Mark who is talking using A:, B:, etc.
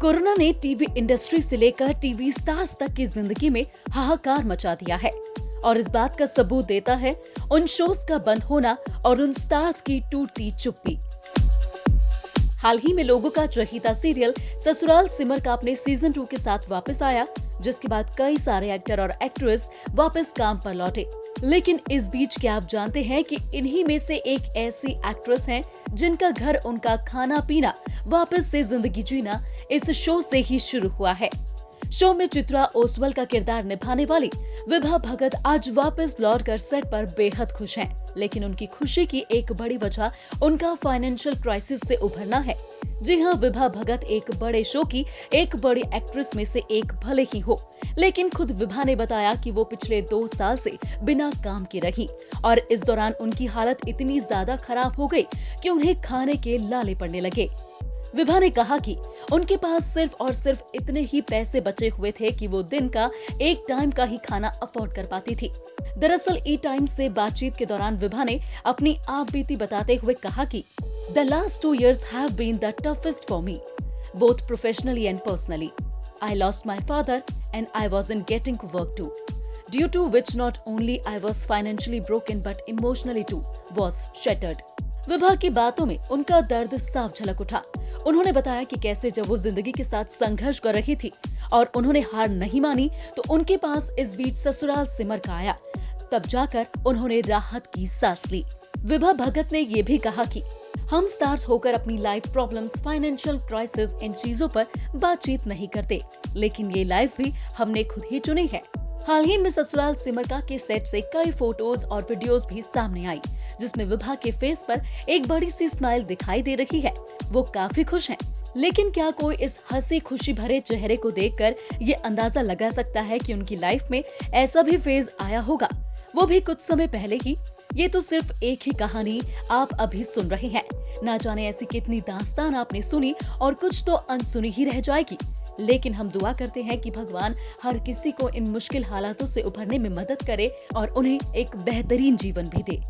A: Corona ने TV industry से लेकर टीवी स्टार्स तक की जिंदगी में हाहाकार मचा दिया है और इस बात का सबूत देता है उन शोज का बंद होना और उन स्टार्स की टूटती चुप्पी। हाल ही में लोगों का चहेता सीरियल ससुराल सिमर का अपने सीजन 2 के साथ वापस आया, जिसके बाद कई सारे एक्टर और एक्ट्रेस वापस काम पर लौटे। लेकिन इस बीच क्या आप जानते हैं कि इन्हीं में से एक ऐसी एक्ट्रेस हैं जिनका घर, उनका खाना पीना, वापस से जिंदगी जीना इस शो से ही शुरू हुआ है। शो में चित्रा ओसवाल का किरदार निभाने वाली विभा भगत आज वापस लौटकर सेट पर बेहद खुश हैं। लेकिन उनकी खुशी की एक बड़ी वजह उनका फाइनेंशियल क्राइसिस से उभरना है। जी हाँ, विभा भगत एक बड़े शो की एक बड़ी एक्ट्रेस में से एक भले ही हो, लेकिन खुद विभा ने बताया कि वो पिछले 2 साल से बिना काम की रही और इस दौरान उनकी हालत इतनी ज्यादा खराब हो गई कि उन्हें खाने के लाले पड़ने लगे। विभा ने कहा कि उनके पास सिर्फ और सिर्फ इतने ही पैसे बचे हुए थे कि वो दिन का एक टाइम का ही खाना अफोर्ड कर पाती थी। दरअसल ई टाइम से बातचीत के दौरान विभा ने अपनी आप बीती बताते हुए कहा कि The last 2 years have been the toughest for me, both professionally and personally. I lost my father and I wasn't getting to work too, due to which not only I was financially broken but emotionally too was shattered. Vibha की बातों में उनका दर्द साफ झलक उठा। उन्होंने बताया कि कैसे जब वो जिंदगी के साथ संघर्ष कर रही थी और उन्होंने हार नहीं मानी तो उनके पास इस बीच ससुराल सिमर का आया, तब जाकर उन्होंने राहत की सांस ली। विभा भगत ने ये भी कहा कि हम स्टार्स होकर अपनी लाइफ प्रॉब्लम्स, फाइनेंशियल क्राइसिस, इन चीजों पर बातचीत नहीं करते, लेकिन ये लाइफ भी हमने खुद ही चुनी है। हाल ही में ससुराल सिमर का के सेट से कई फोटोज और वीडियोस भी सामने आई, जिसमें विभा के फेस पर एक बड़ी सी स्माइल दिखाई दे रही है। वो काफी खुश हैं। लेकिन क्या कोई इस हंसी खुशी भरे चेहरे को देखकर ये अंदाजा लगा सकता है कि उनकी लाइफ में ऐसा भी फेज आया होगा, वो भी कुछ समय पहले ही? ये तो सिर्फ एक ही कहानी आप अभी सुन रहे हैं। ना जाने ऐसी कितनी दास्तान आपने सुनी और कुछ तो अनसुनी ही रह जाएगी। लेकिन हम दुआ करते हैं कि भगवान हर किसी को इन मुश्किल हालातों से उभरने में मदद करे और उन्हें एक बेहतरीन जीवन भी दे।